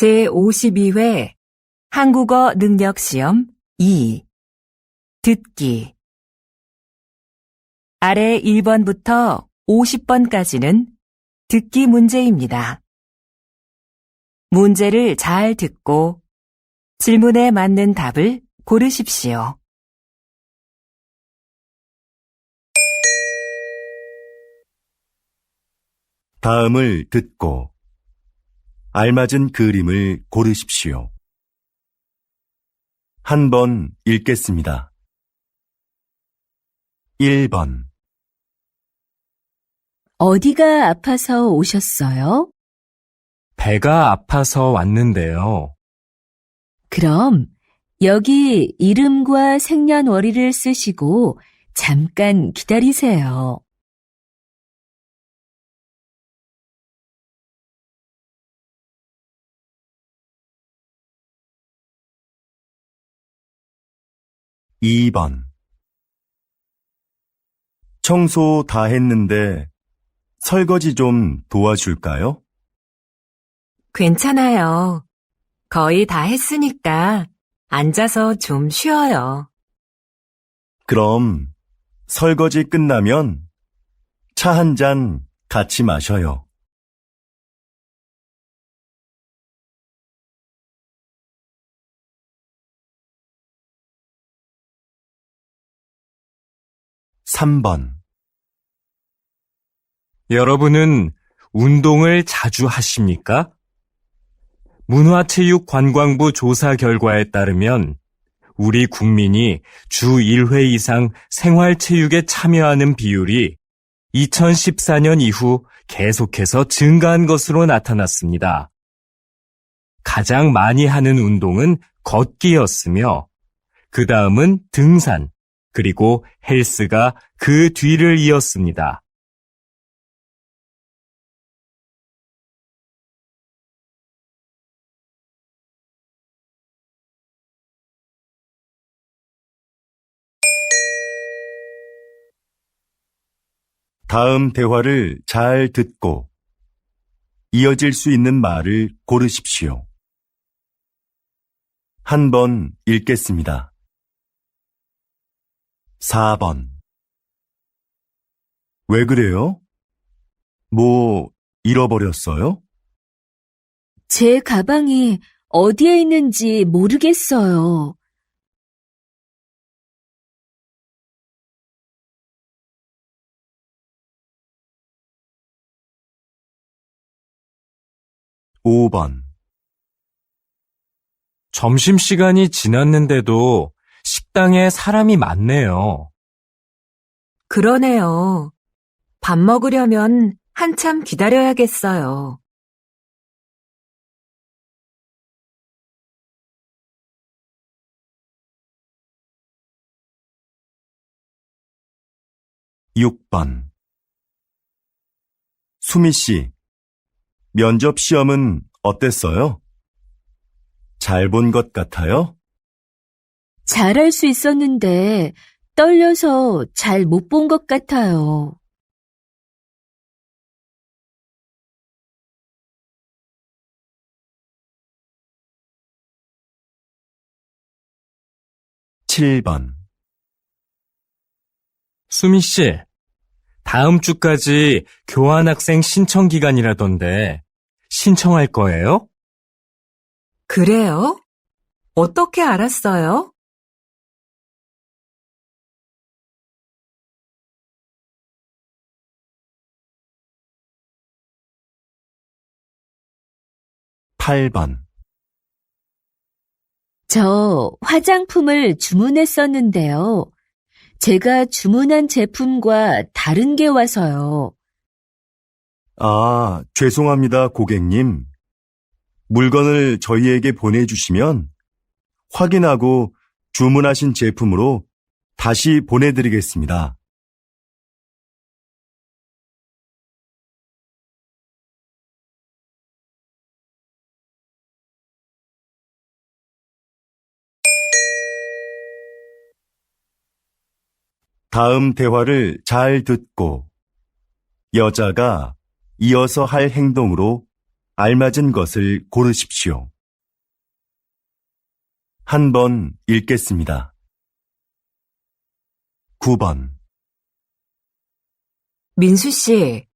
제52회 한국어 능력 시험 2 듣기 아래 1번부터 50번까지는 듣기 문제입니다. 문제를 잘 듣고 질문에 맞는 답을 고르십시오. 다음을 듣고 알맞은 그림을 고르십시오. 한 번 읽겠습니다. 1번 어디가 아파서 오셨어요? 배가 아파서 왔는데요. 그럼 여기 이름과 생년월일을 쓰시고 잠깐 기다리세요. 2번 청소 다 했는데 설거지 좀 도와줄까요? 괜찮아요. 거의 다 했으니까 앉아서 좀 쉬어요. 그럼 설거지 끝나면 차 한 잔 같이 마셔요. 3번 여러분은 운동을 자주 하십니까? 문화체육관광부 조사 결과에 따르면 우리 국민이 주 1회 이상 생활체육에 참여하는 비율이 2014년 이후 계속해서 증가한 것으로 나타났습니다. 가장 많이 하는 운동은 걷기였으며 그 다음은 등산, 그리고 헬스가 그 뒤를 이었습니다. 다음 대화를 잘 듣고 이어질 수 있는 말을 고르십시오. 한 번 읽겠습니다. 4번 왜 그래요? 뭐 잃어버렸어요? 제 가방이 어디에 있는지 모르겠어요. 5번 점심시간이 지났는데도 식당에 사람이 많네요. 그러네요. 밥 먹으려면 한참 기다려야겠어요. 6번 수미 씨, 면접 시험은 어땠어요? 잘 본 것 같아요? 잘할 수 있었는데 떨려서 잘 못 본 것 같아요. 7번 수미 씨, 다음 주까지 교환학생 신청 기간이라던데 신청할 거예요? 그래요? 어떻게 알았어요? 8번 저 화장품을 주문했었는데요. 제가 주문한 제품과 다른 게 와서요. 아, 죄송합니다, 고객님. 물건을 저희에게 보내주시면 확인하고 주문하신 제품으로 다시 보내드리겠습니다. 다음 대화를 잘 듣고 여자가 이어서 할 행동으로 알맞은 것을 고르십시오. 한 번 읽겠습니다. 9번. 민수 씨,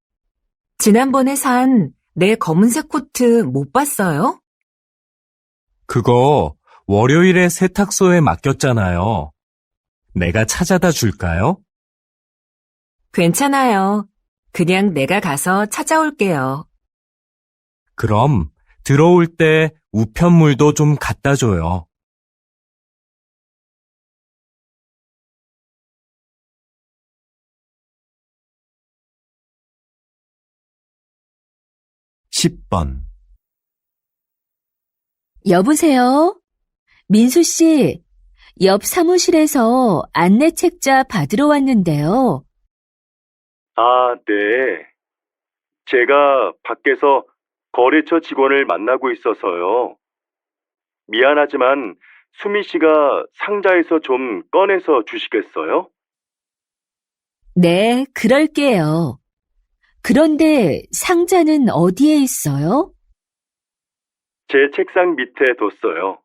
지난번에 산 내 검은색 코트 못 봤어요? 그거 월요일에 세탁소에 맡겼잖아요. 내가 찾아다 줄까요? 괜찮아요. 그냥 내가 가서 찾아올게요. 그럼 들어올 때 우편물도 좀 갖다 줘요. 10번. 여보세요? 민수 씨, 옆 사무실에서 안내 책자 받으러 왔는데요. 아, 네. 제가 밖에서 거래처 직원을 만나고 있어서요. 미안하지만 수미 씨가 상자에서 좀 꺼내서 주시겠어요? 네, 그럴게요. 그런데 상자는 어디에 있어요? 제 책상 밑에 뒀어요.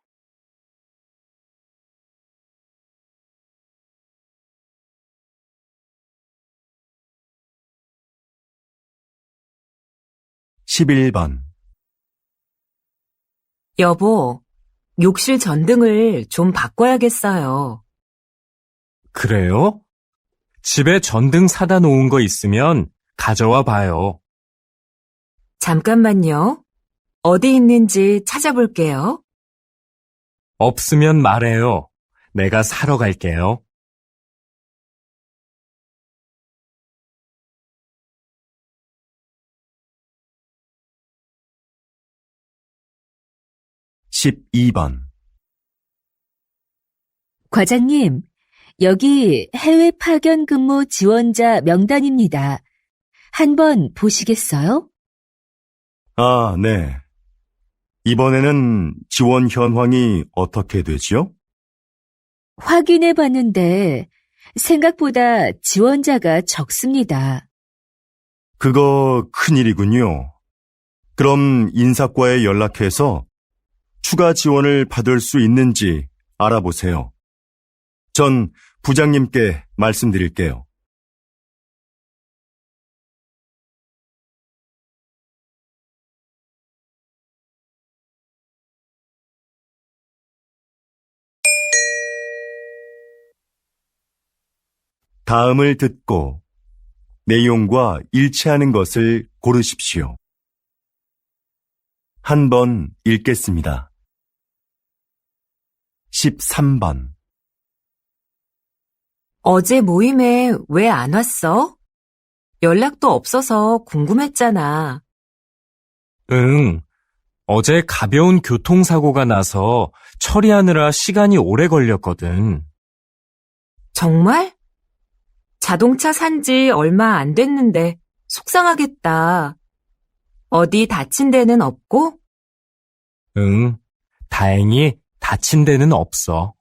11번. 여보, 욕실 전등을 좀 바꿔야겠어요. 그래요? 집에 전등 사다 놓은 거 있으면 가져와 봐요. 잠깐만요. 어디 있는지 찾아볼게요. 없으면 말해요. 내가 사러 갈게요. 12번. 과장님, 여기 해외 파견 근무 지원자 명단입니다. 한번 보시겠어요? 아, 네. 이번에는 지원 현황이 어떻게 되지요? 확인해 봤는데 생각보다 지원자가 적습니다. 그거 큰일이군요. 그럼 인사과에 연락해서 추가 지원을 받을 수 있는지 알아보세요. 전 부장님께 말씀드릴게요. '다음을 듣고 내용과 일치하는 것을 고르십시오. 한 번 읽겠습니다. 13번. 어제 모임에 왜 안 왔어? 연락도 없어서 궁금했잖아. 응. 어제 가벼운 교통사고가 나서 처리하느라 시간이 오래 걸렸거든. 정말? 자동차 산 지 얼마 안 됐는데 속상하겠다. 어디 다친 데는 없고? 응. 다행히 다친 데는 없어.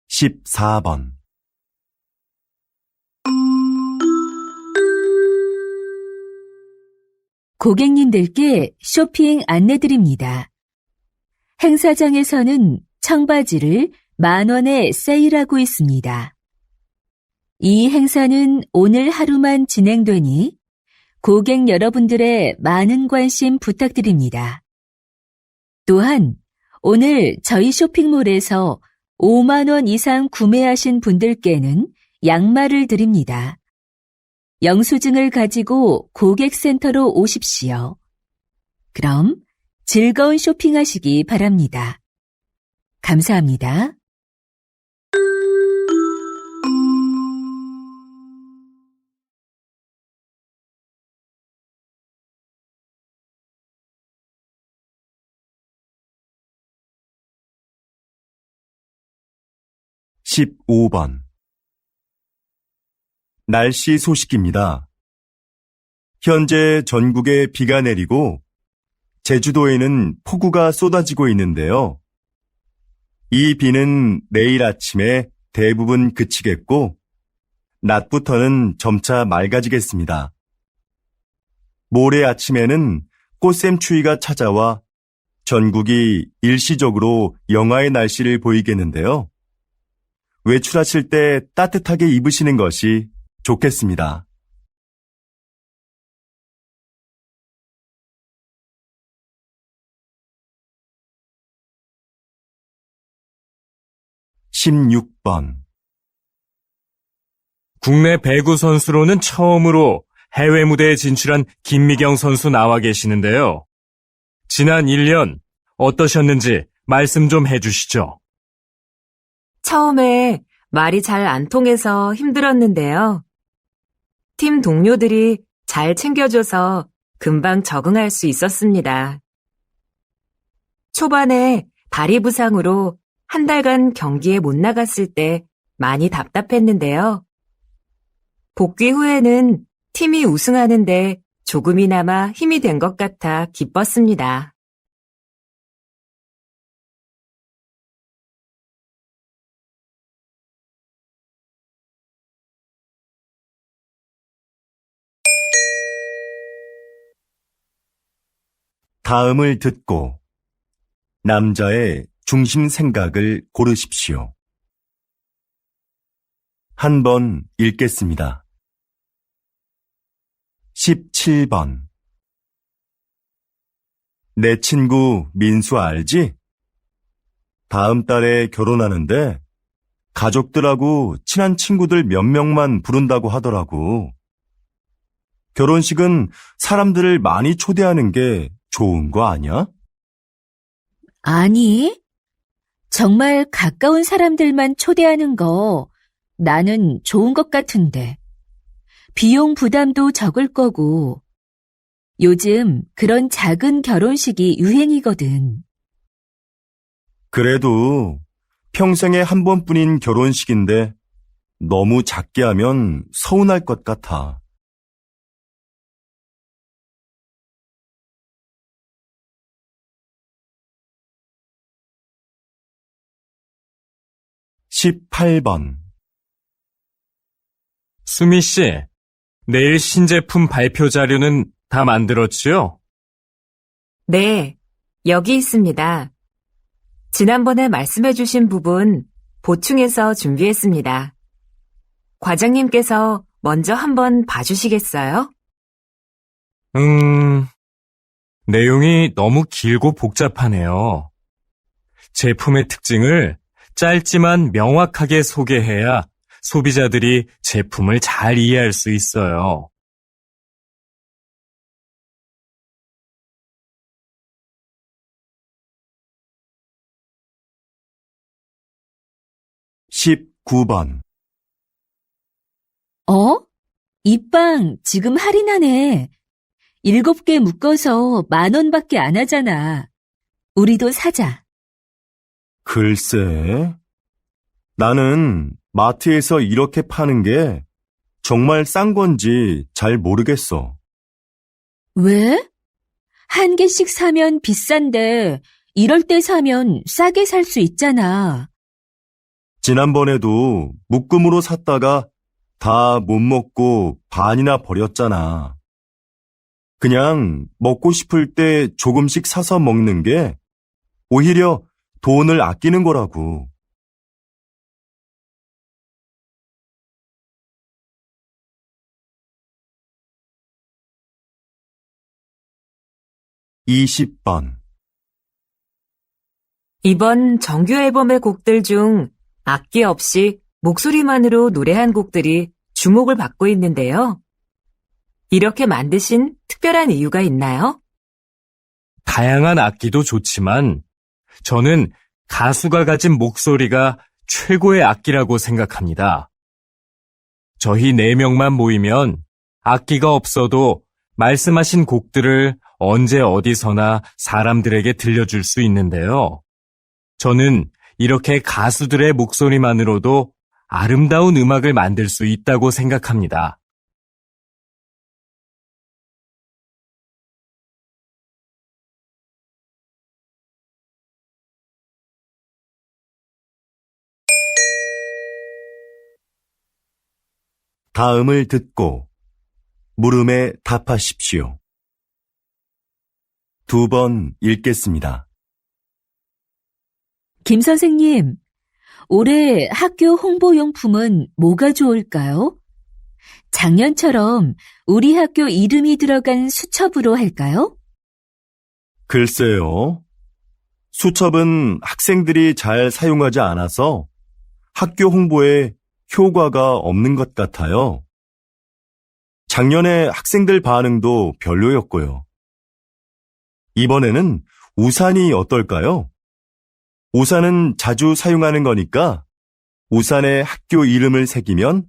14번. 고객님들께 쇼핑 안내드립니다. 행사장에서는 청바지를 10,000원에 세일하고 있습니다. 이 행사는 오늘 하루만 진행되니 고객 여러분들의 많은 관심 부탁드립니다. 또한 오늘 저희 쇼핑몰에서 5만 원 이상 구매하신 분들께는 양말을 드립니다. 영수증을 가지고 고객센터로 오십시오. 그럼 즐거운 쇼핑하시기 바랍니다. 감사합니다. (15번) 날씨 소식입니다. 현재 전국에 비가 내리고 제주도에는 폭우가 쏟아지고 있는데요. 이 비는 내일 아침에 대부분 그치겠고, 낮부터는 점차 맑아지겠습니다. 모레 아침에는 꽃샘추위가 찾아와 전국이 일시적으로 영하의 날씨를 보이겠는데요. 외출하실 때 따뜻하게 입으시는 것이 좋겠습니다. (16번) 국내 배구 선수로는 처음으로 해외 무대에 진출한 김미경 선수 나와 계시는데요. 지난 1년 어떠셨는지 말씀 좀 해주시죠. 처음에 말이 잘 안 통해서 힘들었는데요. 팀 동료들이 잘 챙겨줘서 금방 적응할 수 있었습니다. 초반에 다리 부상으로 한 달간 경기에 못 나갔을 때 많이 답답했는데요. 복귀 후에는 팀이 우승하는데 조금이나마 힘이 된 것 같아 기뻤습니다. 다음을 듣고 남자의 중심 생각을 고르십시오. 한 번 읽겠습니다. 17번. 내 친구 민수 알지? 다음 달에 결혼하는데 가족들하고 친한 친구들 몇 명만 부른다고 하더라고. 결혼식은 사람들을 많이 초대하는 게 좋은 거 아니야? 아니, 정말 가까운 사람들만 초대하는 거 나는 좋은 것 같은데. 비용 부담도 적을 거고, 요즘 그런 작은 결혼식이 유행이거든. 그래도 평생에 한 번뿐인 결혼식인데 너무 작게 하면 서운할 것 같아. 18번. 수미 씨, 내일 신제품 발표 자료는 다 만들었지요? 네, 여기 있습니다. 지난번에 말씀해주신 부분 보충해서 준비했습니다. 과장님께서 먼저 한번 봐주시겠어요? 내용이 너무 길고 복잡하네요. 제품의 특징을 짧지만 명확하게 소개해야 소비자들이 제품을 잘 이해할 수 있어요. (19번) 이 빵 지금 할인하네. 7개 묶어서 10,000원밖에 안 하잖아. 우리도 사자. 글쎄, 나는 마트에서 이렇게 파는 게 정말 싼 건지 잘 모르겠어. 왜? 한 개씩 사면 비싼데 이럴 때 사면 싸게 살 수 있잖아. 지난번에도 묶음으로 샀다가 다 못 먹고 반이나 버렸잖아. 그냥 먹고 싶을 때 조금씩 사서 먹는 게 오히려 돈을 아끼는 거라고. 20번. 이번 정규 앨범의 곡들 중 악기 없이 목소리만으로 노래한 곡들이 주목을 받고 있는데요. 이렇게 만드신 특별한 이유가 있나요? 다양한 악기도 좋지만 저는 가수가 가진 목소리가 최고의 악기라고 생각합니다. 저희 4명만 모이면 악기가 없어도 말씀하신 곡들을 언제 어디서나 사람들에게 들려줄 수 있는데요. 저는 이렇게 가수들의 목소리만으로도 아름다운 음악을 만들 수 있다고 생각합니다. 다음을 듣고 물음에 답하십시오. 2번 읽겠습니다. 김 선생님, 올해 학교 홍보용품은 뭐가 좋을까요? 작년처럼 우리 학교 이름이 들어간 수첩으로 할까요? 글쎄요. 수첩은 학생들이 잘 사용하지 않아서 학교 홍보에 효과가 없는 것 같아요. 작년에 학생들 반응도 별로였고요. 이번에는 우산이 어떨까요? 우산은 자주 사용하는 거니까 우산에 학교 이름을 새기면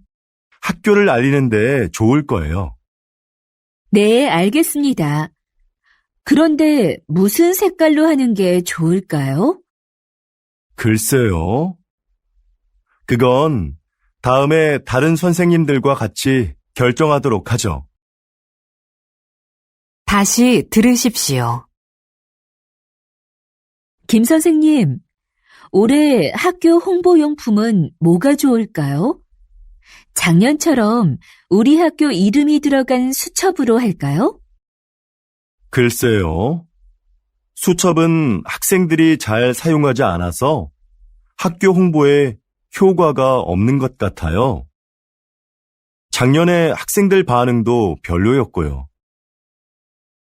학교를 알리는 데 좋을 거예요. 네, 알겠습니다. 그런데 무슨 색깔로 하는 게 좋을까요? 글쎄요. 그건 다음에 다른 선생님들과 같이 결정하도록 하죠. 다시 들으십시오. 김 선생님, 올해 학교 홍보용품은 뭐가 좋을까요? 작년처럼 우리 학교 이름이 들어간 수첩으로 할까요? 글쎄요. 수첩은 학생들이 잘 사용하지 않아서 학교 홍보에 효과가 없는 것 같아요. 작년에 학생들 반응도 별로였고요.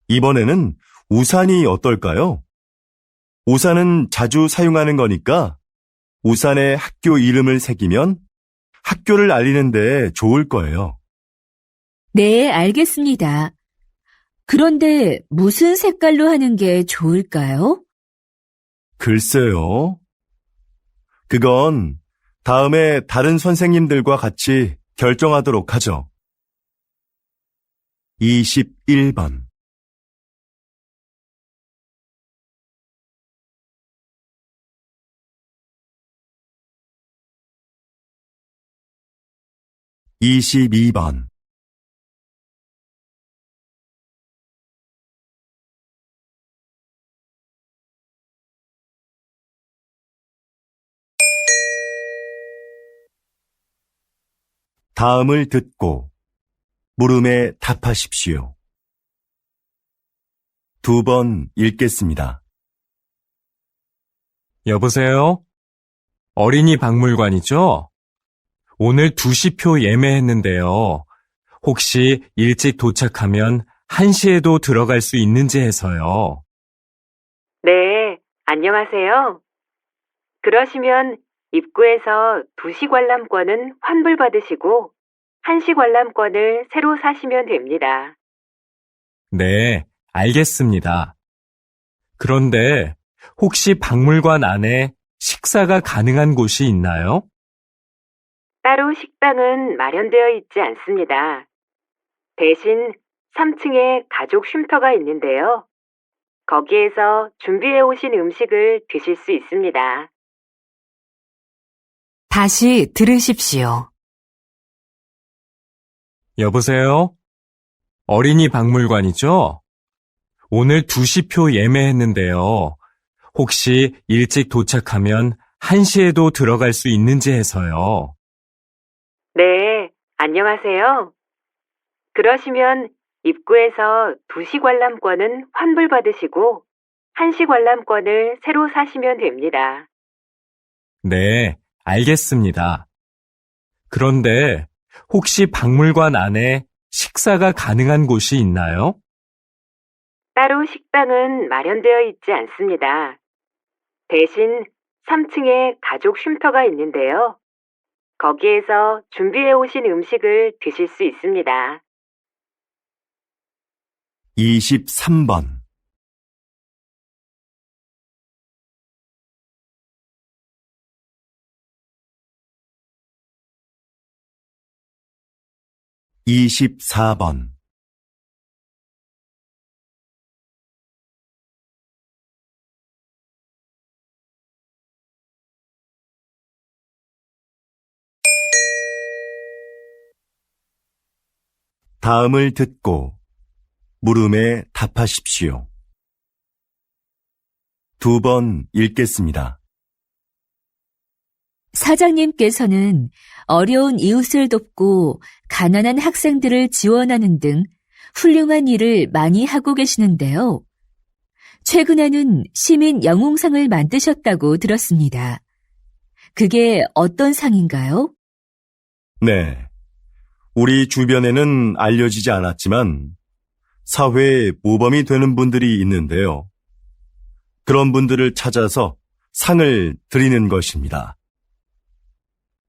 이번에는 우산이 어떨까요? 우산은 자주 사용하는 거니까 우산에 학교 이름을 새기면 학교를 알리는 데 좋을 거예요. 네, 알겠습니다. 그런데 무슨 색깔로 하는 게 좋을까요? 글쎄요. 그건 다음에 다른 선생님들과 같이 결정하도록 하죠. 21번 22번 다음을 듣고 물음에 답하십시오. 2번 읽겠습니다. 여보세요? 어린이 박물관이죠? 오늘 2시표 예매했는데요. 혹시 일찍 도착하면 1시에도 들어갈 수 있는지 해서요. 네, 안녕하세요. 그러시면 입구에서 2시 관람권은 환불받으시고 1시 관람권을 새로 사시면 됩니다. 네, 알겠습니다. 그런데 혹시 박물관 안에 식사가 가능한 곳이 있나요? 따로 식당은 마련되어 있지 않습니다. 대신 3층에 가족 쉼터가 있는데요. 거기에서 준비해 오신 음식을 드실 수 있습니다. 다시 들으십시오. 여보세요? 어린이 박물관이죠? 오늘 2시표 예매했는데요. 혹시 일찍 도착하면 1시에도 들어갈 수 있는지 해서요. 네, 안녕하세요. 그러시면 입구에서 2시 관람권은 환불받으시고 1시 관람권을 새로 사시면 됩니다. 네, 알겠습니다. 그런데 혹시 박물관 안에 식사가 가능한 곳이 있나요? 따로 식당은 마련되어 있지 않습니다. 대신 3층에 가족 쉼터가 있는데요. 거기에서 준비해 오신 음식을 드실 수 있습니다. 23번 24번 다음을 듣고 물음에 답하십시오. 2번 읽겠습니다. 사장님께서는 어려운 이웃을 돕고 가난한 학생들을 지원하는 등 훌륭한 일을 많이 하고 계시는데요. 최근에는 시민 영웅상을 만드셨다고 들었습니다. 그게 어떤 상인가요? 네. 우리 주변에는 알려지지 않았지만 사회에 모범이 되는 분들이 있는데요. 그런 분들을 찾아서 상을 드리는 것입니다.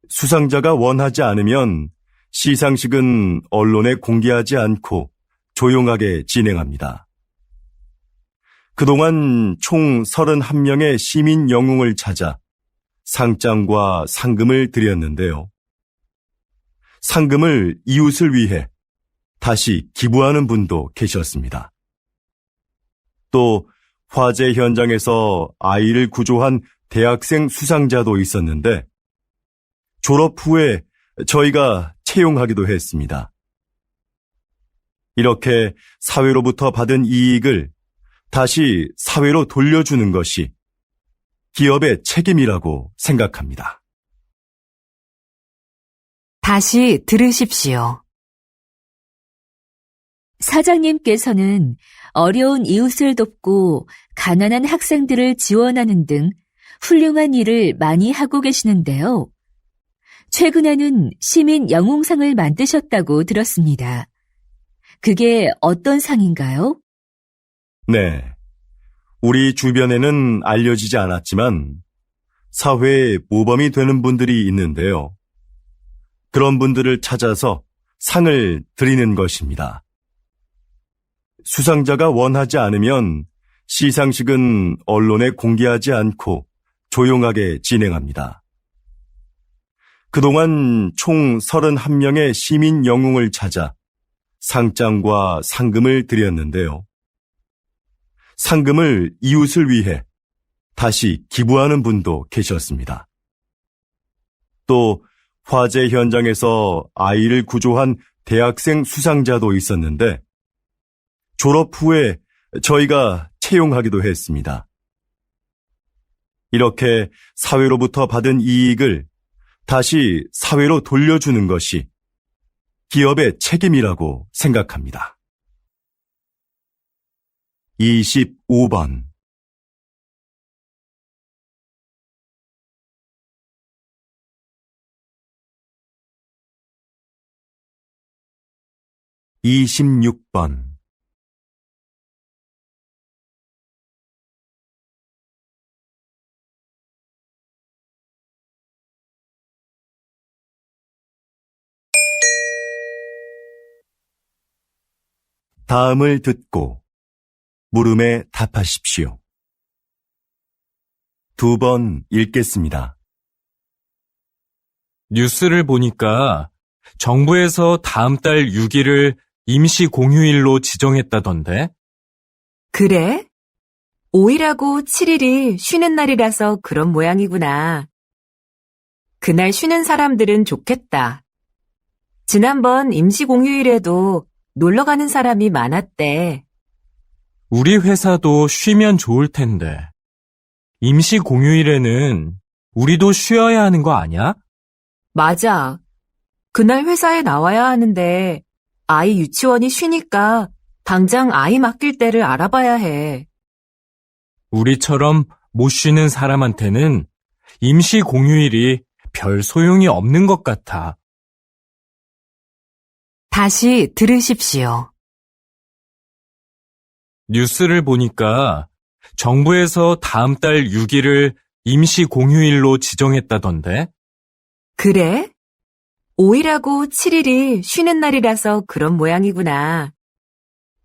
수상자가 원하지 않으면 시상식은 언론에 공개하지 않고 조용하게 진행합니다. 그동안 총 31명의 시민 영웅을 찾아 상장과 상금을 드렸는데요. 상금을 이웃을 위해 다시 기부하는 분도 계셨습니다. 또 화재 현장에서 아이를 구조한 대학생 수상자도 있었는데 졸업 후에 저희가 채용하기도 했습니다. 이렇게 사회로부터 받은 이익을 다시 사회로 돌려주는 것이 기업의 책임이라고 생각합니다. 다시 들으십시오. 사장님께서는 어려운 이웃을 돕고 가난한 학생들을 지원하는 등 훌륭한 일을 많이 하고 계시는데요. 최근에는 시민 영웅상을 만드셨다고 들었습니다. 그게 어떤 상인가요? 네. 우리 주변에는 알려지지 않았지만 사회에 모범이 되는 분들이 있는데요. 그런 분들을 찾아서 상을 드리는 것입니다. 수상자가 원하지 않으면 시상식은 언론에 공개하지 않고 조용하게 진행합니다. 그동안 총 31명의 시민 영웅을 찾아 상장과 상금을 드렸는데요. 상금을 이웃을 위해 다시 기부하는 분도 계셨습니다. 또 화재 현장에서 아이를 구조한 대학생 수상자도 있었는데 졸업 후에 저희가 채용하기도 했습니다. 이렇게 사회로부터 받은 이익을 다시 사회로 돌려주는 것이 기업의 책임이라고 생각합니다. 25번 26번 다음을 듣고 물음에 답하십시오. 2번 읽겠습니다. 뉴스를 보니까 정부에서 다음 달 6일을 임시 공휴일로 지정했다던데? 그래? 5일하고 7일이 쉬는 날이라서 그런 모양이구나. 그날 쉬는 사람들은 좋겠다. 지난번 임시 공휴일에도 놀러 가는 사람이 많았대. 우리 회사도 쉬면 좋을 텐데. 임시 공휴일에는 우리도 쉬어야 하는 거 아니야? 맞아. 그날 회사에 나와야 하는데 아이 유치원이 쉬니까 당장 아이 맡길 때를 알아봐야 해. 우리처럼 못 쉬는 사람한테는 임시 공휴일이 별 소용이 없는 것 같아. 다시 들으십시오. 뉴스를 보니까 정부에서 다음 달 6일을 임시 공휴일로 지정했다던데? 그래? 5일하고 7일이 쉬는 날이라서 그런 모양이구나.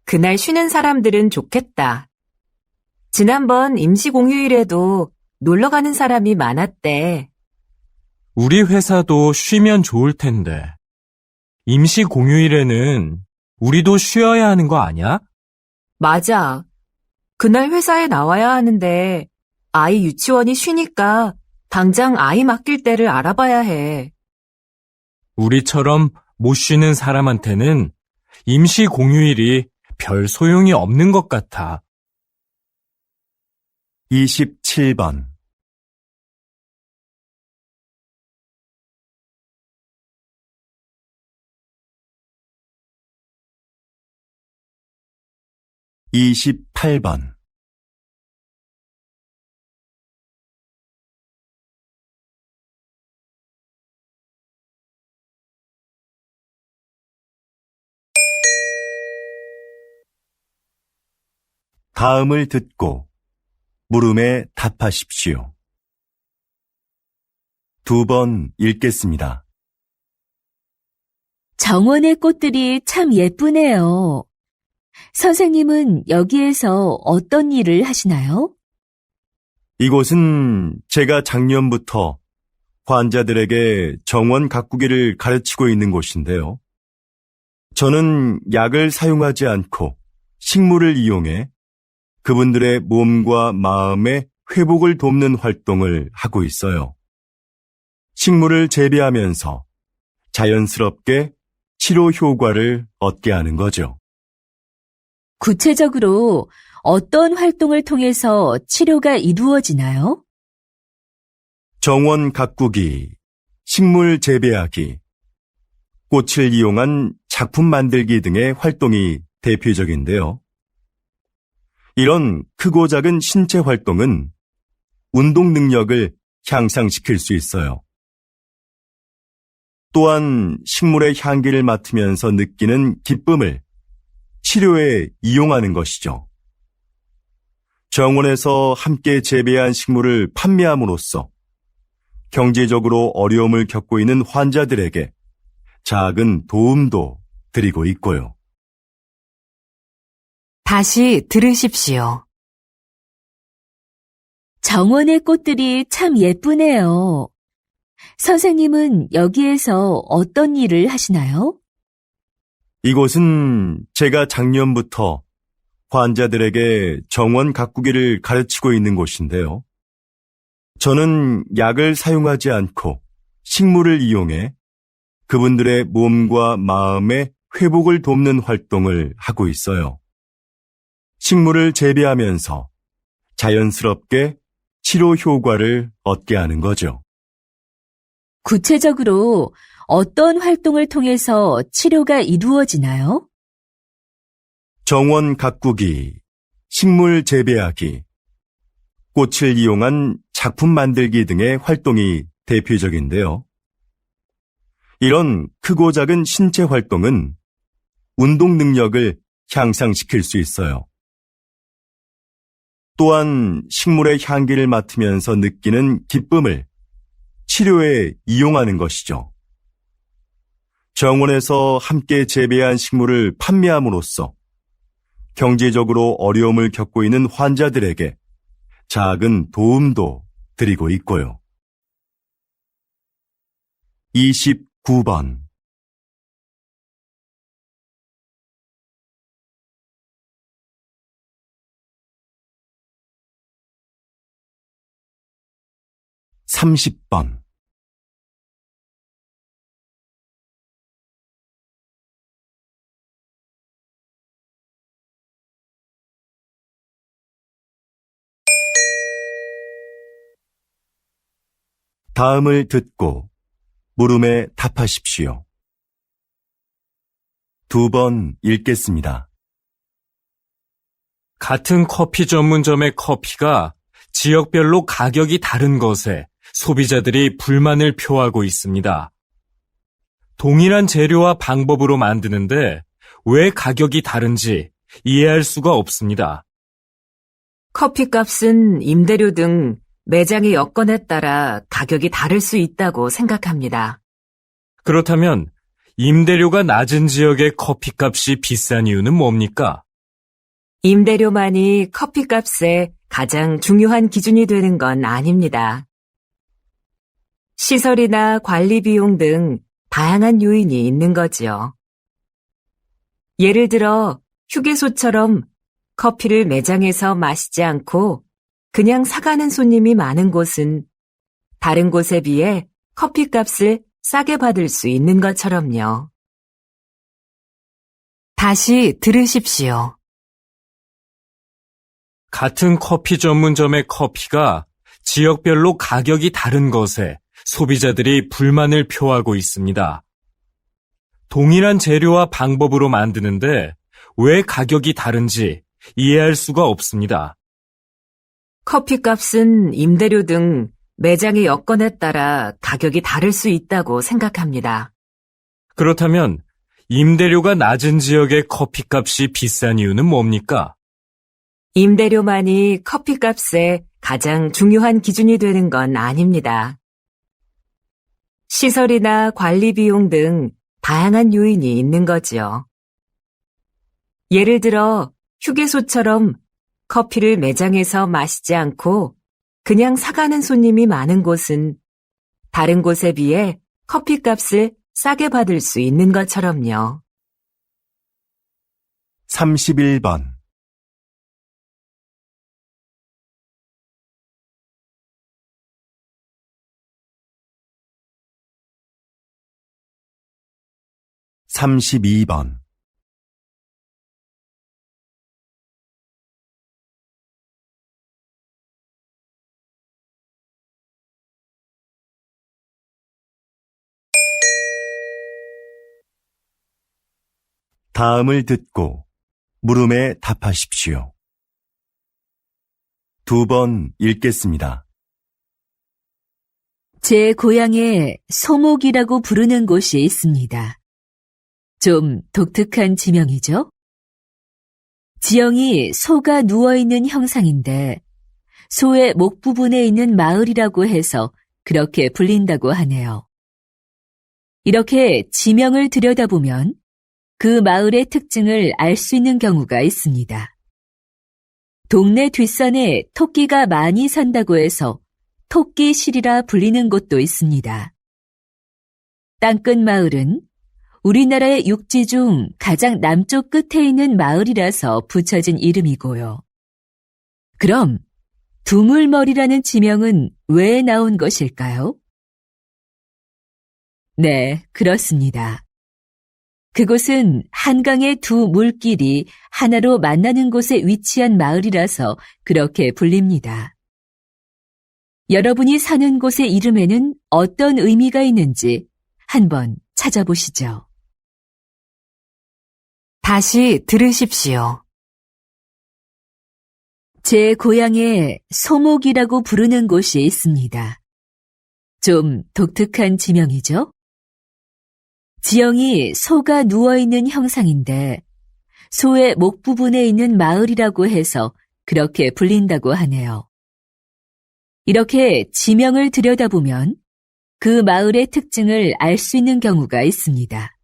그날 쉬는 사람들은 좋겠다. 지난번 임시 공휴일에도 놀러 가는 사람이 많았대. 우리 회사도 쉬면 좋을 텐데. 임시 공휴일에는 우리도 쉬어야 하는 거 아니야? 맞아. 그날 회사에 나와야 하는데 아이 유치원이 쉬니까 당장 아이 맡길 때를 알아봐야 해. 우리처럼 못 쉬는 사람한테는 임시 공휴일이 별 소용이 없는 것 같아. 27번 28번. 다음을 듣고 물음에 답하십시오. 2번 읽겠습니다. 정원의 꽃들이 참 예쁘네요. 선생님은 여기에서 어떤 일을 하시나요? 이곳은 제가 작년부터 환자들에게 정원 가꾸기를 가르치고 있는 곳인데요. 저는 약을 사용하지 않고 식물을 이용해 그분들의 몸과 마음의 회복을 돕는 활동을 하고 있어요. 식물을 재배하면서 자연스럽게 치료 효과를 얻게 하는 거죠. 구체적으로 어떤 활동을 통해서 치료가 이루어지나요? 정원 가꾸기, 식물 재배하기, 꽃을 이용한 작품 만들기 등의 활동이 대표적인데요. 이런 크고 작은 신체 활동은 운동 능력을 향상시킬 수 있어요. 또한 식물의 향기를 맡으면서 느끼는 기쁨을 치료에 이용하는 것이죠. 정원에서 함께 재배한 식물을 판매함으로써 경제적으로 어려움을 겪고 있는 환자들에게 작은 도움도 드리고 있고요. 다시 들으십시오. 정원의 꽃들이 참 예쁘네요. 선생님은 여기에서 어떤 일을 하시나요? 이곳은 제가 작년부터 환자들에게 정원 가꾸기를 가르치고 있는 곳인데요. 저는 약을 사용하지 않고 식물을 이용해 그분들의 몸과 마음의 회복을 돕는 활동을 하고 있어요. 식물을 재배하면서 자연스럽게 치료 효과를 얻게 하는 거죠. 구체적으로 어떤 활동을 통해서 치료가 이루어지나요? 정원 가꾸기, 식물 재배하기, 꽃을 이용한 작품 만들기 등의 활동이 대표적인데요. 이런 크고 작은 신체 활동은 운동 능력을 향상시킬 수 있어요. 또한 식물의 향기를 맡으면서 느끼는 기쁨을 치료에 이용하는 것이죠. 정원에서 함께 재배한 식물을 판매함으로써 경제적으로 어려움을 겪고 있는 환자들에게 작은 도움도 드리고 있고요. 29번. (30번) 다음을 듣고 물음에 답하십시오. 2번 읽겠습니다. 같은 커피 전문점의 커피가 지역별로 가격이 다른 것에 소비자들이 불만을 표하고 있습니다. 동일한 재료와 방법으로 만드는데 왜 가격이 다른지 이해할 수가 없습니다. 커피값은 임대료 등 매장의 여건에 따라 가격이 다를 수 있다고 생각합니다. 그렇다면 임대료가 낮은 지역의 커피값이 비싼 이유는 뭡니까? 임대료만이 커피값의 가장 중요한 기준이 되는 건 아닙니다. 시설이나 관리 비용 등 다양한 요인이 있는 거지요. 예를 들어 휴게소처럼 커피를 매장에서 마시지 않고 그냥 사가는 손님이 많은 곳은 다른 곳에 비해 커피값을 싸게 받을 수 있는 것처럼요. 다시 들으십시오. 같은 커피 전문점의 커피가 지역별로 가격이 다른 것에 소비자들이 불만을 표하고 있습니다. 동일한 재료와 방법으로 만드는데 왜 가격이 다른지 이해할 수가 없습니다. 커피값은 임대료 등 매장의 여건에 따라 가격이 다를 수 있다고 생각합니다. 그렇다면 임대료가 낮은 지역의 커피값이 비싼 이유는 뭡니까? 임대료만이 커피값의 가장 중요한 기준이 되는 건 아닙니다. 시설이나 관리 비용 등 다양한 요인이 있는 거지요. 예를 들어 휴게소처럼 커피를 매장에서 마시지 않고 그냥 사가는 손님이 많은 곳은 다른 곳에 비해 커피값을 싸게 받을 수 있는 것처럼요. 31번. (32번) 다음을 듣고 물음에 답하십시오. 2번 읽겠습니다. 제 고향에 소목이라고 부르는 곳이 있습니다. 좀 독특한 지명이죠? 지형이 소가 누워있는 형상인데 소의 목 부분에 있는 마을이라고 해서 그렇게 불린다고 하네요. 이렇게 지명을 들여다보면 그 마을의 특징을 알 수 있는 경우가 있습니다. 동네 뒷산에 토끼가 많이 산다고 해서 토끼실이라 불리는 곳도 있습니다. 땅끝 마을은 우리나라의 육지 중 가장 남쪽 끝에 있는 마을이라서 붙여진 이름이고요. 그럼 두물머리라는 지명은 왜 나온 것일까요? 네, 그렇습니다. 그곳은 한강의 두 물길이 하나로 만나는 곳에 위치한 마을이라서 그렇게 불립니다. 여러분이 사는 곳의 이름에는 어떤 의미가 있는지 한번 찾아보시죠. 다시 들으십시오. 제 고향에 소목이라고 부르는 곳이 있습니다. 좀 독특한 지명이죠? 지형이 소가 누워있는 형상인데 소의 목 부분에 있는 마을이라고 해서 그렇게 불린다고 하네요. 이렇게 지명을 들여다보면 그 마을의 특징을 알 수 있는 경우가 있습니다.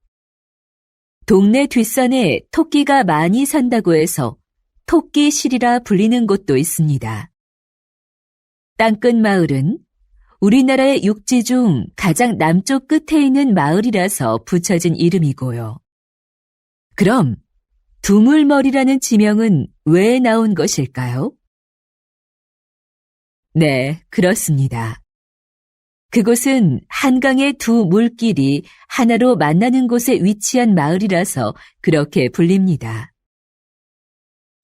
동네 뒷산에 토끼가 많이 산다고 해서 토끼실이라 불리는 곳도 있습니다. 땅끝 마을은 우리나라의 육지 중 가장 남쪽 끝에 있는 마을이라서 붙여진 이름이고요. 그럼 두물머리라는 지명은 왜 나온 것일까요? 네, 그렇습니다. 그곳은 한강의 두 물길이 하나로 만나는 곳에 위치한 마을이라서 그렇게 불립니다.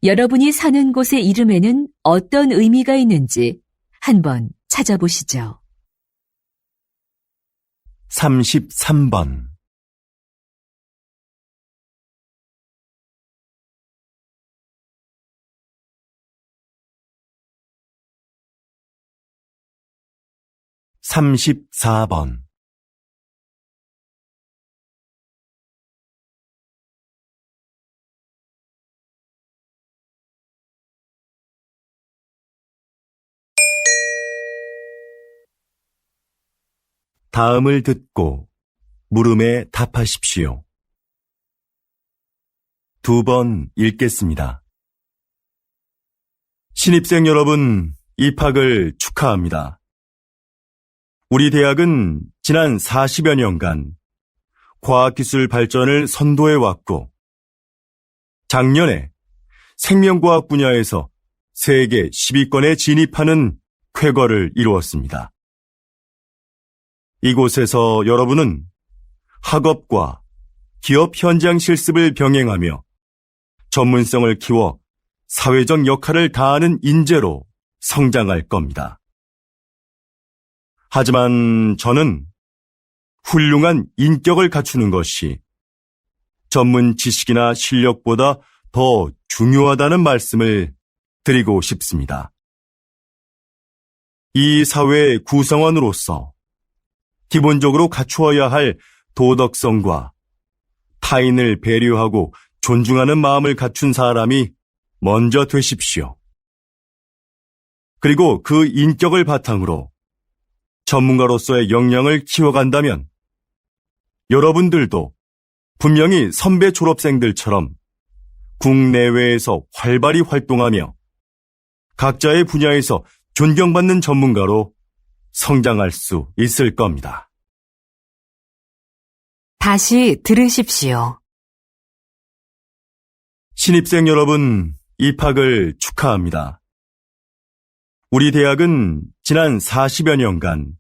여러분이 사는 곳의 이름에는 어떤 의미가 있는지 한번 찾아보시죠. 33번. (34번) 다음을 듣고 물음에 답하십시오. 2번 읽겠습니다. 신입생 여러분, 입학을 축하합니다. 우리 대학은 지난 40여 년간 과학기술 발전을 선도해왔고, 작년에 생명과학 분야에서 세계 10위권에 진입하는 쾌거를 이루었습니다. 이곳에서 여러분은 학업과 기업 현장 실습을 병행하며 전문성을 키워 사회적 역할을 다하는 인재로 성장할 겁니다. 하지만 저는 훌륭한 인격을 갖추는 것이 전문 지식이나 실력보다 더 중요하다는 말씀을 드리고 싶습니다. 이 사회의 구성원으로서 기본적으로 갖추어야 할 도덕성과 타인을 배려하고 존중하는 마음을 갖춘 사람이 먼저 되십시오. 그리고 그 인격을 바탕으로 전문가로서의 역량을 키워간다면 여러분들도 분명히 선배 졸업생들처럼 국내외에서 활발히 활동하며 각자의 분야에서 존경받는 전문가로 성장할 수 있을 겁니다. 다시 들으십시오. 신입생 여러분, 입학을 축하합니다. 우리 대학은 지난 40여 년간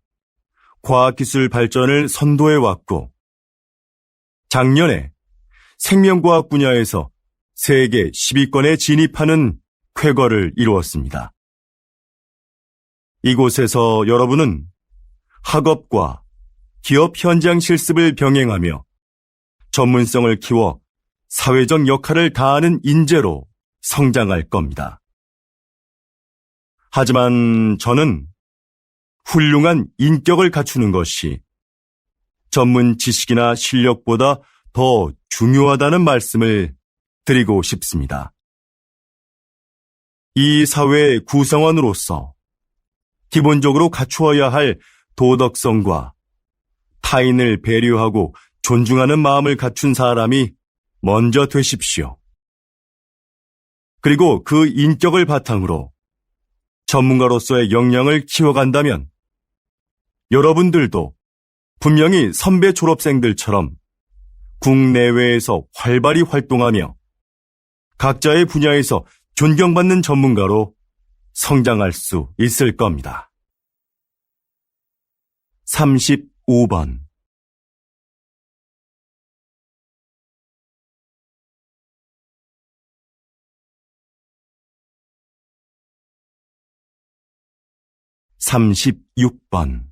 과학기술 발전을 선도해왔고, 작년에 생명과학 분야에서 세계 10위권에 진입하는 쾌거를 이루었습니다. 이곳에서 여러분은 학업과 기업 현장 실습을 병행하며 전문성을 키워 사회적 역할을 다하는 인재로 성장할 겁니다. 하지만 저는 훌륭한 인격을 갖추는 것이 전문 지식이나 실력보다 더 중요하다는 말씀을 드리고 싶습니다. 이 사회의 구성원으로서 기본적으로 갖추어야 할 도덕성과 타인을 배려하고 존중하는 마음을 갖춘 사람이 먼저 되십시오. 그리고 그 인격을 바탕으로 전문가로서의 역량을 키워간다면 여러분들도 분명히 선배 졸업생들처럼 국내외에서 활발히 활동하며 각자의 분야에서 존경받는 전문가로 성장할 수 있을 겁니다. 35번 36번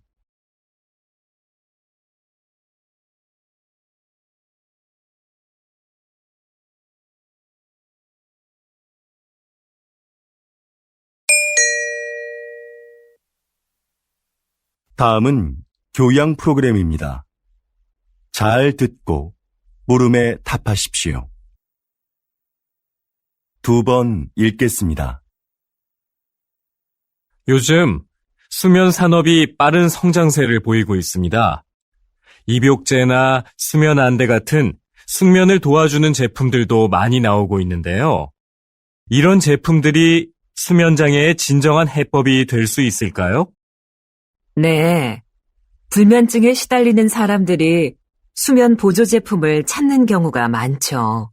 다음은 교양 프로그램입니다. 잘 듣고 물음에 답하십시오. 2번 읽겠습니다. 요즘 수면 산업이 빠른 성장세를 보이고 있습니다. 입욕제나 수면 안대 같은 숙면을 도와주는 제품들도 많이 나오고 있는데요. 이런 제품들이 수면 장애의 진정한 해법이 될 수 있을까요? 네. 불면증에 시달리는 사람들이 수면 보조 제품을 찾는 경우가 많죠.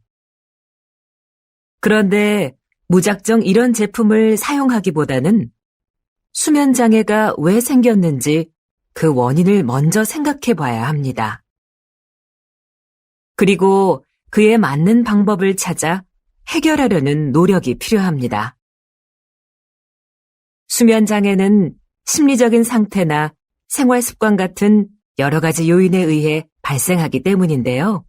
그런데 무작정 이런 제품을 사용하기보다는 수면 장애가 왜 생겼는지 그 원인을 먼저 생각해 봐야 합니다. 그리고 그에 맞는 방법을 찾아 해결하려는 노력이 필요합니다. 수면 장애는 심리적인 상태나 생활 습관 같은 여러 가지 요인에 의해 발생하기 때문인데요.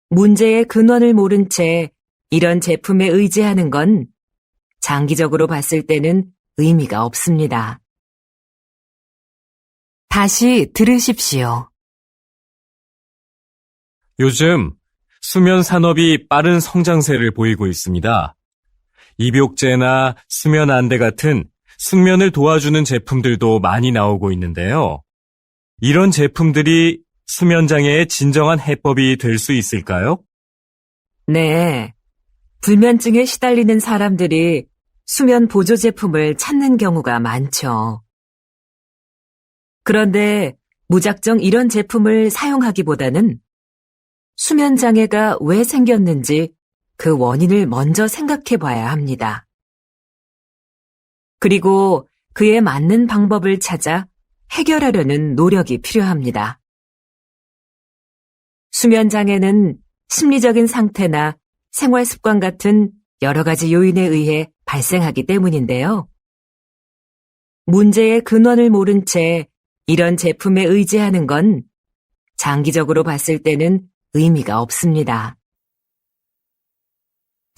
문제의 근원을 모른 채 이런 제품에 의지하는 건 장기적으로 봤을 때는 의미가 없습니다. 다시 들으십시오. 요즘 수면 산업이 빠른 성장세를 보이고 있습니다. 입욕제나 수면 안대 같은 숙면을 도와주는 제품들도 많이 나오고 있는데요. 이런 제품들이 수면 장애의 진정한 해법이 될 수 있을까요? 네. 불면증에 시달리는 사람들이 수면 보조 제품을 찾는 경우가 많죠. 그런데 무작정 이런 제품을 사용하기보다는 수면 장애가 왜 생겼는지 그 원인을 먼저 생각해 봐야 합니다. 그리고 그에 맞는 방법을 찾아 해결하려는 노력이 필요합니다. 수면 장애는 심리적인 상태나 생활 습관 같은 여러 가지 요인에 의해 발생하기 때문인데요. 문제의 근원을 모른 채 이런 제품에 의지하는 건 장기적으로 봤을 때는 의미가 없습니다.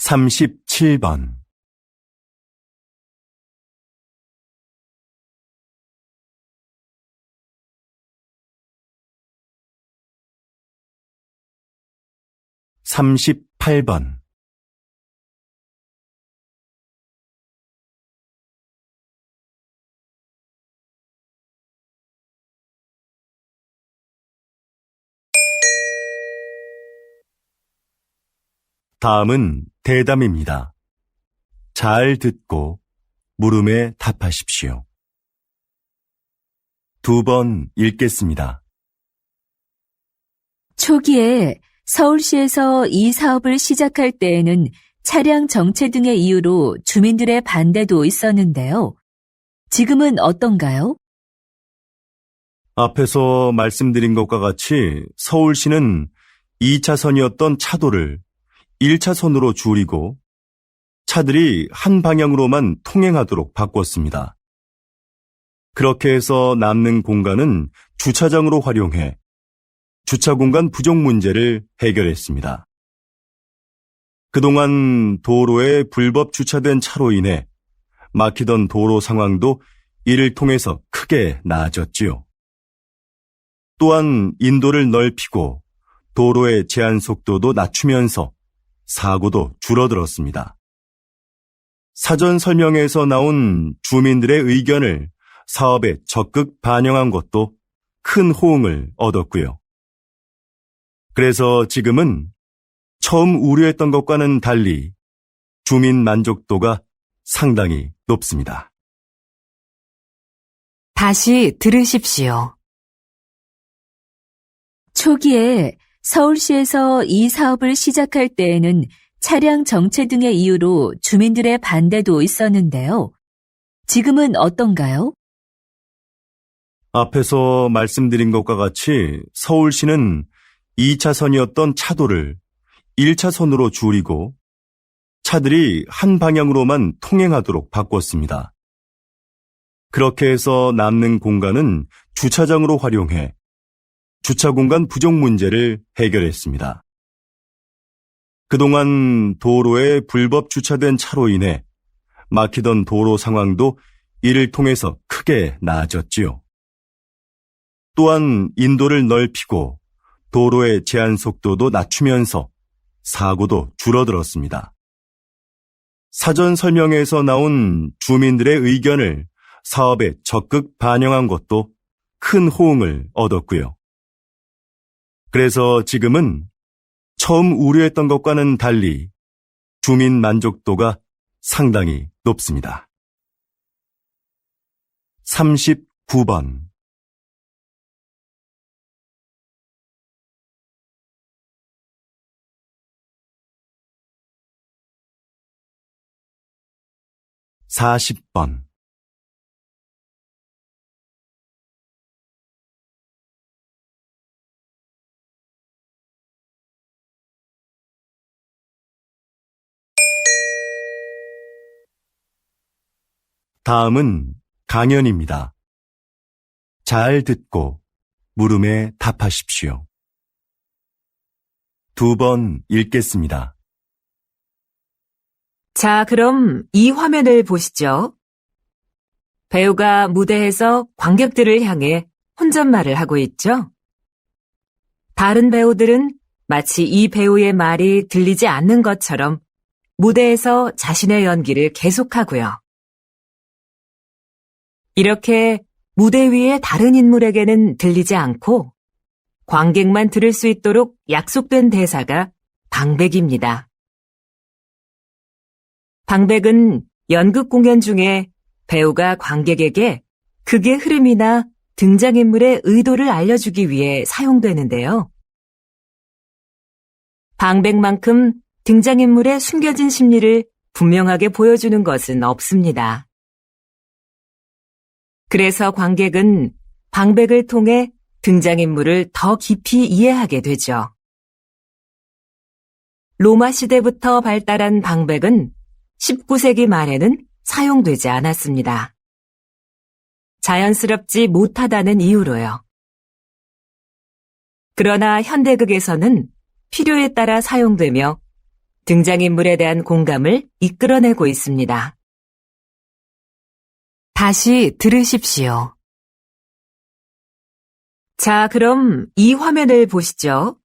37번. 38번. '다음은 대담입니다. 잘 듣고 물음에 답하십시오. 2번 읽겠습니다. 초기에 서울시에서 이 사업을 시작할 때에는 차량 정체 등의 이유로 주민들의 반대도 있었는데요. 지금은 어떤가요? 앞에서 말씀드린 것과 같이 서울시는 2차선이었던 차도를 1차선으로 줄이고 차들이 한 방향으로만 통행하도록 바꿨습니다. 그렇게 해서 남는 공간은 주차장으로 활용해 주차 공간 부족 문제를 해결했습니다. 그동안 도로에 불법 주차된 차로 인해 막히던 도로 상황도 이를 통해서 크게 나아졌지요. 또한 인도를 넓히고 도로의 제한 속도도 낮추면서 사고도 줄어들었습니다. 사전 설명에서 나온 주민들의 의견을 사업에 적극 반영한 것도 큰 호응을 얻었고요. 그래서 지금은 처음 우려했던 것과는 달리 주민 만족도가 상당히 높습니다. 다시 들으십시오. 초기에 서울시에서 이 사업을 시작할 때에는 차량 정체 등의 이유로 주민들의 반대도 있었는데요. 지금은 어떤가요? 앞에서 말씀드린 것과 같이 서울시는 2차선이었던 차도를 1차선으로 줄이고 차들이 한 방향으로만 통행하도록 바꿨습니다. 그렇게 해서 남는 공간은 주차장으로 활용해 주차 공간 부족 문제를 해결했습니다. 그동안 도로에 불법 주차된 차로 인해 막히던 도로 상황도 이를 통해서 크게 나아졌지요. 또한 인도를 넓히고 도로의 제한 속도도 낮추면서 사고도 줄어들었습니다. 사전 설명에서 나온 주민들의 의견을 사업에 적극 반영한 것도 큰 호응을 얻었고요. 그래서 지금은 처음 우려했던 것과는 달리 주민 만족도가 상당히 높습니다. 39번. 40번. '다음은 강연입니다. 잘 듣고 물음에 답하십시오. 2번 읽겠습니다. 자, 그럼 이 화면을 보시죠. 배우가 무대에서 관객들을 향해 혼잣말을 하고 있죠. 다른 배우들은 마치 이 배우의 말이 들리지 않는 것처럼 무대에서 자신의 연기를 계속하고요. 이렇게 무대 위의 다른 인물에게는 들리지 않고 관객만 들을 수 있도록 약속된 대사가 방백입니다. 방백은 연극 공연 중에 배우가 관객에게 극의 흐름이나 등장인물의 의도를 알려주기 위해 사용되는데요. 방백만큼 등장인물의 숨겨진 심리를 분명하게 보여주는 것은 없습니다. 그래서 관객은 방백을 통해 등장인물을 더 깊이 이해하게 되죠. 로마 시대부터 발달한 방백은 19세기 말에는 사용되지 않았습니다. 자연스럽지 못하다는 이유로요. 그러나 현대극에서는 필요에 따라 사용되며 등장인물에 대한 공감을 이끌어내고 있습니다. 다시 들으십시오. 자, 그럼 이 화면을 보시죠.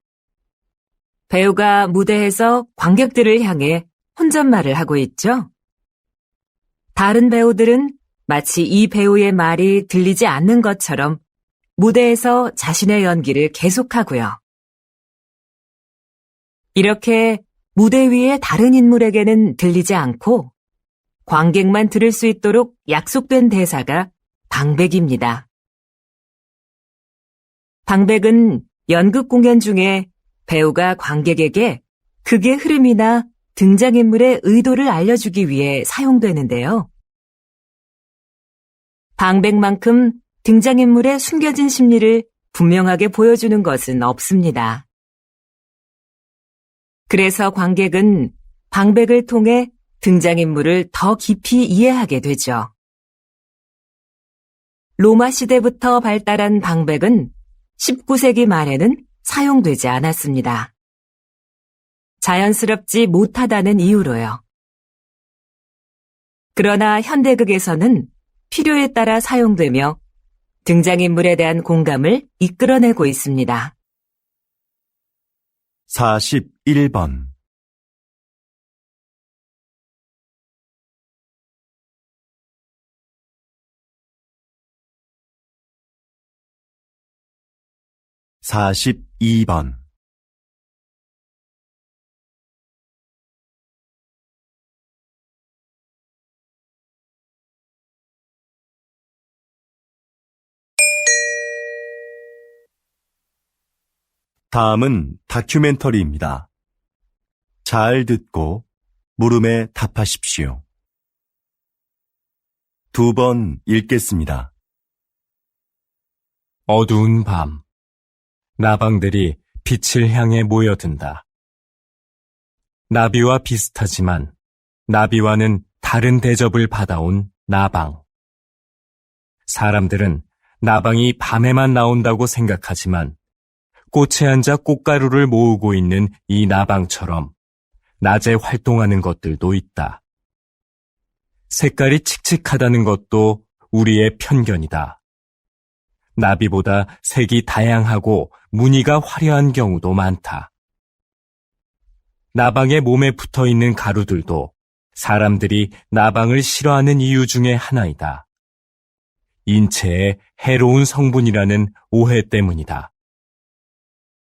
배우가 무대에서 관객들을 향해 혼잣말을 하고 있죠? 다른 배우들은 마치 이 배우의 말이 들리지 않는 것처럼 무대에서 자신의 연기를 계속하고요. 이렇게 무대 위의 다른 인물에게는 들리지 않고 관객만 들을 수 있도록 약속된 대사가 방백입니다. 방백은 연극 공연 중에 배우가 관객에게 극의 흐름이나 등장인물의 의도를 알려주기 위해 사용되는데요. 방백만큼 등장인물의 숨겨진 심리를 분명하게 보여주는 것은 없습니다. 그래서 관객은 방백을 통해 등장인물을 더 깊이 이해하게 되죠. 로마 시대부터 발달한 방백은 19세기 말에는 사용되지 않았습니다. 자연스럽지 못하다는 이유로요. 그러나 현대극에서는 필요에 따라 사용되며 등장인물에 대한 공감을 이끌어내고 있습니다. 41번 42번 '다음은 다큐멘터리입니다. 잘 듣고 물음에 답하십시오. 2번 읽겠습니다. 어두운 밤, 나방들이 빛을 향해 모여든다. 나비와 비슷하지만 나비와는 다른 대접을 받아온 나방. 사람들은 나방이 밤에만 나온다고 생각하지만 꽃에 앉아 꽃가루를 모으고 있는 이 나방처럼 낮에 활동하는 것들도 있다. 색깔이 칙칙하다는 것도 우리의 편견이다. 나비보다 색이 다양하고 무늬가 화려한 경우도 많다. 나방의 몸에 붙어 있는 가루들도 사람들이 나방을 싫어하는 이유 중에 하나이다. 인체에 해로운 성분이라는 오해 때문이다.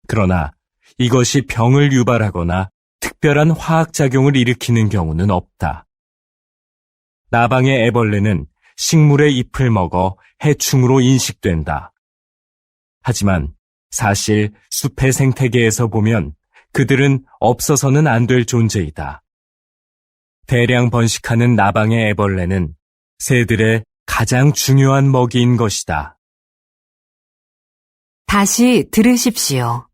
그러나 이것이 병을 유발하거나 특별한 화학작용을 일으키는 경우는 없다. 나방의 애벌레는 식물의 잎을 먹어 해충으로 인식된다. 하지만 사실 숲의 생태계에서 보면 그들은 없어서는 안 될 존재이다. 대량 번식하는 나방의 애벌레는 새들의 가장 중요한 먹이인 것이다. 다시 들으십시오.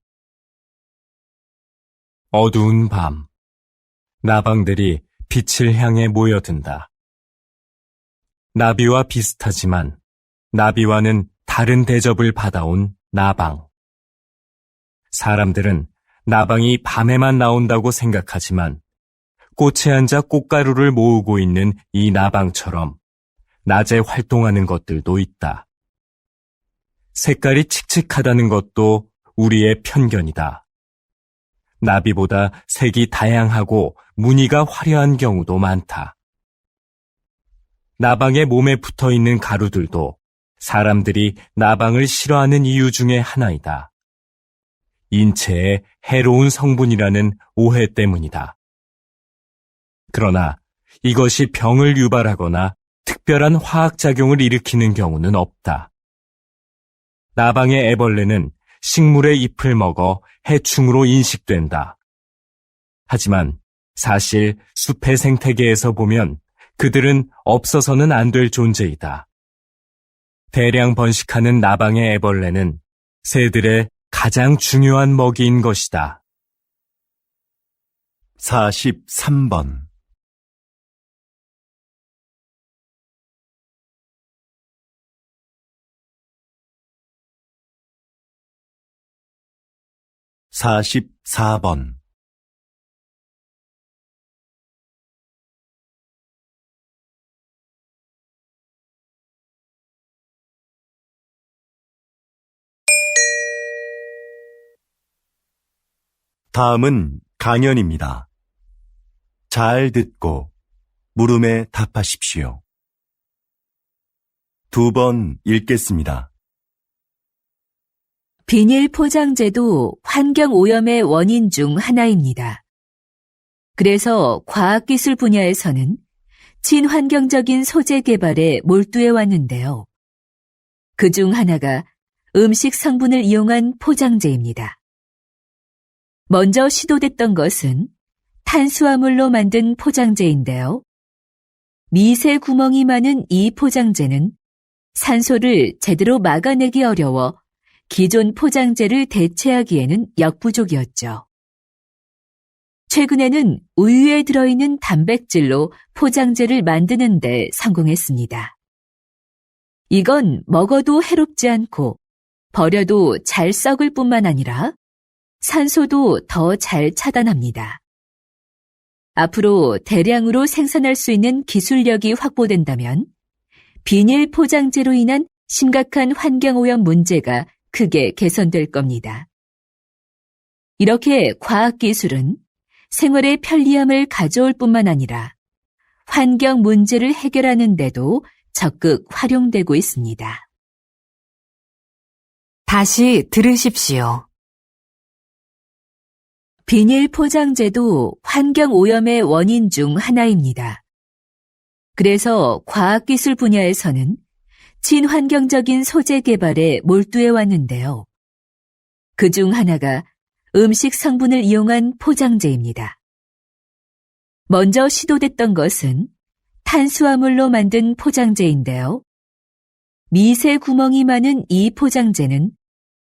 어두운 밤, 나방들이 빛을 향해 모여든다. 나비와 비슷하지만 나비와는 다른 대접을 받아온 나방. 사람들은 나방이 밤에만 나온다고 생각하지만 꽃에 앉아 꽃가루를 모으고 있는 이 나방처럼 낮에 활동하는 것들도 있다. 색깔이 칙칙하다는 것도 우리의 편견이다. 나비보다 색이 다양하고 무늬가 화려한 경우도 많다. 나방의 몸에 붙어 있는 가루들도 사람들이 나방을 싫어하는 이유 중에 하나이다. 인체에 해로운 성분이라는 오해 때문이다. 그러나 이것이 병을 유발하거나 특별한 화학작용을 일으키는 경우는 없다. 나방의 애벌레는 식물의 잎을 먹어 해충으로 인식된다. 하지만 사실 숲의 생태계에서 보면 그들은 없어서는 안 될 존재이다. 대량 번식하는 나방의 애벌레는 새들의 가장 중요한 먹이인 것이다. 43번 44번 다음은 강연입니다. 잘 듣고 물음에 답하십시오. 2번 읽겠습니다. 비닐 포장재도 환경오염의 원인 중 하나입니다. 그래서 과학기술 분야에서는 친환경적인 소재 개발에 몰두해 왔는데요. 그중 하나가 음식 성분을 이용한 포장재입니다. 먼저 시도됐던 것은 탄수화물로 만든 포장재인데요. 미세 구멍이 많은 이 포장재는 산소를 제대로 막아내기 어려워 기존 포장재를 대체하기에는 역부족이었죠. 최근에는 우유에 들어있는 단백질로 포장재를 만드는 데 성공했습니다. 이건 먹어도 해롭지 않고 버려도 잘 썩을 뿐만 아니라 산소도 더 잘 차단합니다. 앞으로 대량으로 생산할 수 있는 기술력이 확보된다면 비닐 포장재로 인한 심각한 환경오염 문제가 크게 개선될 겁니다. 이렇게 과학기술은 생활의 편리함을 가져올 뿐만 아니라 환경 문제를 해결하는 데도 적극 활용되고 있습니다. 다시 들으십시오. 비닐 포장재도 환경오염의 원인 중 하나입니다. 그래서 과학기술 분야에서는 친환경적인 소재 개발에 몰두해 왔는데요. 그중 하나가 음식 성분을 이용한 포장재입니다. 먼저 시도됐던 것은 탄수화물로 만든 포장재인데요. 미세 구멍이 많은 이 포장재는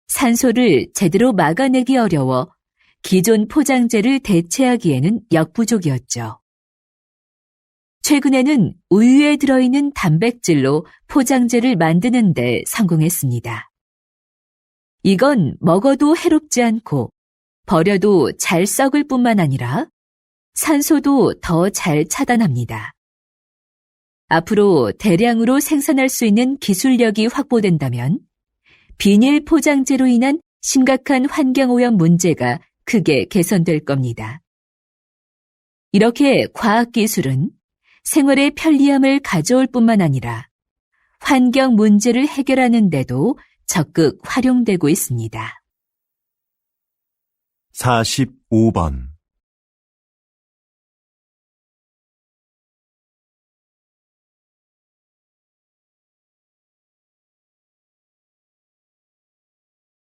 산소를 제대로 막아내기 어려워 기존 포장재를 대체하기에는 역부족이었죠. 최근에는 우유에 들어있는 단백질로 포장재를 만드는 데 성공했습니다. 이건 먹어도 해롭지 않고 버려도 잘 썩을 뿐만 아니라 산소도 더 잘 차단합니다. 앞으로 대량으로 생산할 수 있는 기술력이 확보된다면 비닐 포장재로 인한 심각한 환경오염 문제가 크게 개선될 겁니다. 이렇게 과학기술은 생활의 편리함을 가져올 뿐만 아니라 환경 문제를 해결하는 데도 적극 활용되고 있습니다. 45번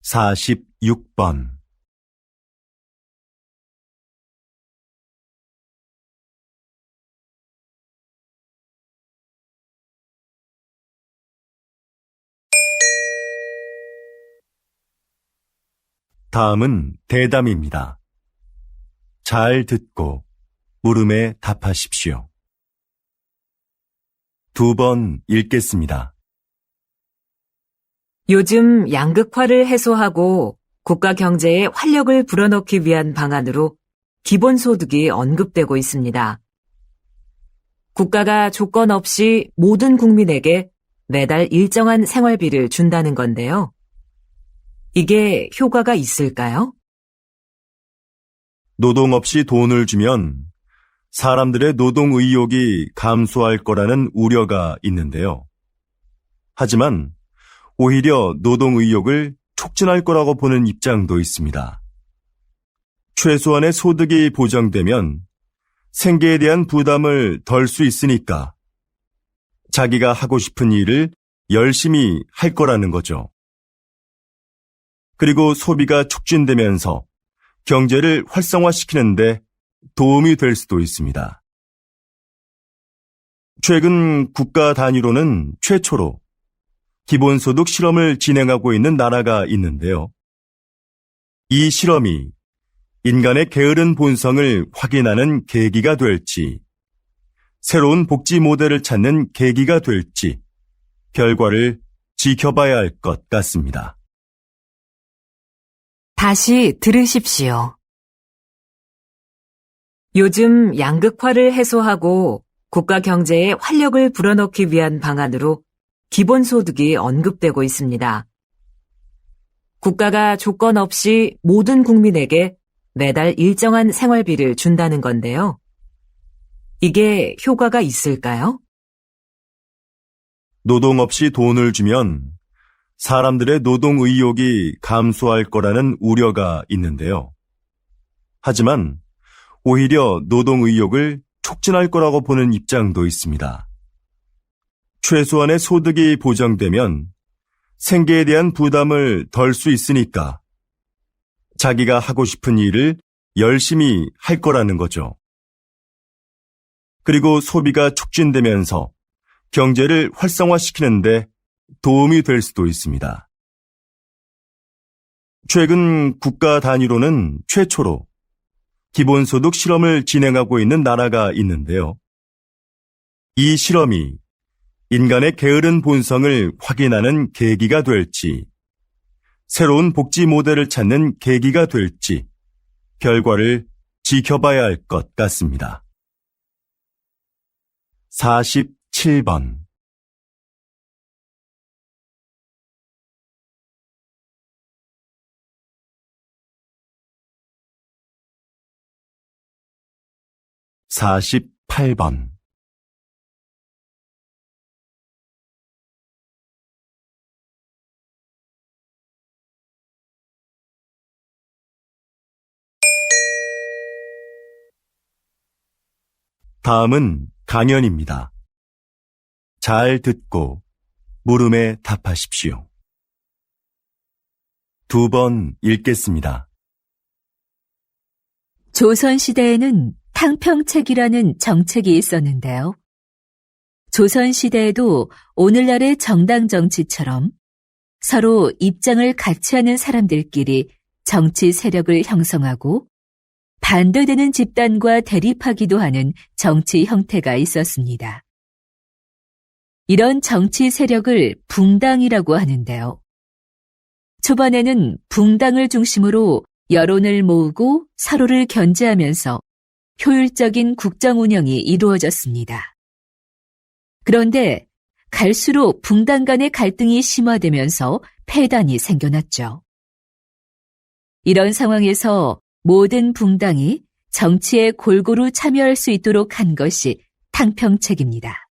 46번 다음은 대담입니다. 잘 듣고 물음에 답하십시오. 2번 읽겠습니다. 요즘 양극화를 해소하고 국가 경제에 활력을 불어넣기 위한 방안으로 기본소득이 언급되고 있습니다. 국가가 조건 없이 모든 국민에게 매달 일정한 생활비를 준다는 건데요. 이게 효과가 있을까요? 노동 없이 돈을 주면 사람들의 노동 의욕이 감소할 거라는 우려가 있는데요. 하지만 오히려 노동 의욕을 촉진할 거라고 보는 입장도 있습니다. 최소한의 소득이 보장되면 생계에 대한 부담을 덜 수 있으니까 자기가 하고 싶은 일을 열심히 할 거라는 거죠. 그리고 소비가 촉진되면서 경제를 활성화시키는데 도움이 될 수도 있습니다. 최근 국가 단위로는 최초로 기본소득 실험을 진행하고 있는 나라가 있는데요. 이 실험이 인간의 게으른 본성을 확인하는 계기가 될지, 새로운 복지 모델을 찾는 계기가 될지 결과를 지켜봐야 할 것 같습니다. 다시 들으십시오. 요즘 양극화를 해소하고 국가 경제에 활력을 불어넣기 위한 방안으로 기본소득이 언급되고 있습니다. 국가가 조건 없이 모든 국민에게 매달 일정한 생활비를 준다는 건데요. 이게 효과가 있을까요? 노동 없이 돈을 주면 사람들의 노동 의욕이 감소할 거라는 우려가 있는데요. 하지만 오히려 노동 의욕을 촉진할 거라고 보는 입장도 있습니다. 최소한의 소득이 보장되면 생계에 대한 부담을 덜 수 있으니까 자기가 하고 싶은 일을 열심히 할 거라는 거죠. 그리고 소비가 촉진되면서 경제를 활성화시키는데 도움이 될 수도 있습니다. 최근 국가 단위로는 최초로 기본소득 실험을 진행하고 있는 나라가 있는데요. 이 실험이 인간의 게으른 본성을 확인하는 계기가 될지, 새로운 복지 모델을 찾는 계기가 될지, 결과를 지켜봐야 할 것 같습니다. 47번. (48번) 다음은 강연입니다. 잘 듣고 물음에 답하십시오. 2번 읽겠습니다. 조선시대에는 탕평책이라는 정책이 있었는데요. 조선시대에도 오늘날의 정당 정치처럼 서로 입장을 같이 하는 사람들끼리 정치 세력을 형성하고 반대되는 집단과 대립하기도 하는 정치 형태가 있었습니다. 이런 정치 세력을 붕당이라고 하는데요. 초반에는 붕당을 중심으로 여론을 모으고 서로를 견제하면서 효율적인 국정 운영이 이루어졌습니다. 그런데 갈수록 붕당 간의 갈등이 심화되면서 폐단이 생겨났죠. 이런 상황에서 모든 붕당이 정치에 골고루 참여할 수 있도록 한 것이 탕평책입니다.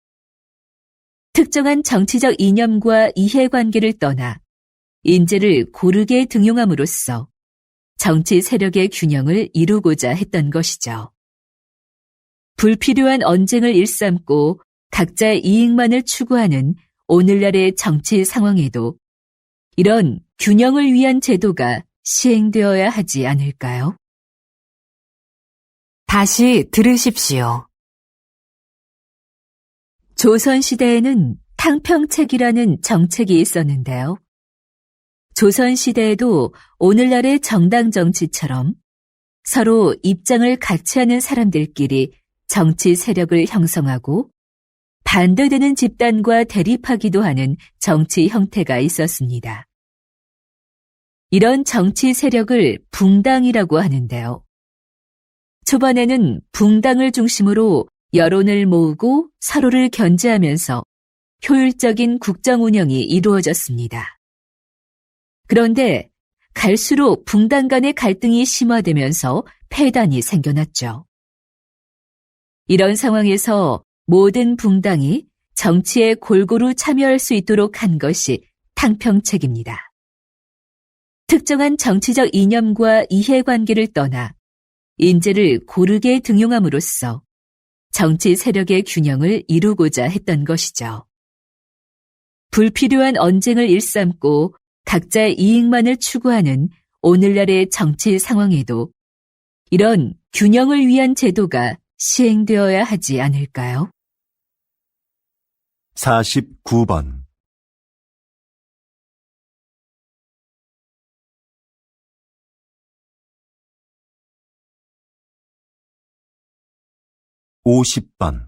특정한 정치적 이념과 이해관계를 떠나 인재를 고르게 등용함으로써 정치 세력의 균형을 이루고자 했던 것이죠. 불필요한 언쟁을 일삼고 각자의 이익만을 추구하는 오늘날의 정치 상황에도 이런 균형을 위한 제도가 시행되어야 하지 않을까요? 다시 들으십시오. 조선시대에는 탕평책이라는 정책이 있었는데요. 조선시대에도 오늘날의 정당 정치처럼 서로 입장을 같이 하는 사람들끼리 정치 세력을 형성하고 반대되는 집단과 대립하기도 하는 정치 형태가 있었습니다. 이런 정치 세력을 붕당이라고 하는데요. 초반에는 붕당을 중심으로 여론을 모으고 서로를 견제하면서 효율적인 국정 운영이 이루어졌습니다. 그런데 갈수록 붕당 간의 갈등이 심화되면서 폐단이 생겨났죠. 이런 상황에서 모든 붕당이 정치에 골고루 참여할 수 있도록 한 것이 탕평책입니다. 특정한 정치적 이념과 이해관계를 떠나 인재를 고르게 등용함으로써 정치 세력의 균형을 이루고자 했던 것이죠. 불필요한 언쟁을 일삼고 각자의 이익만을 추구하는 오늘날의 정치 상황에도 이런 균형을 위한 제도가 시행되어야 하지 않을까요? 49번. (50번)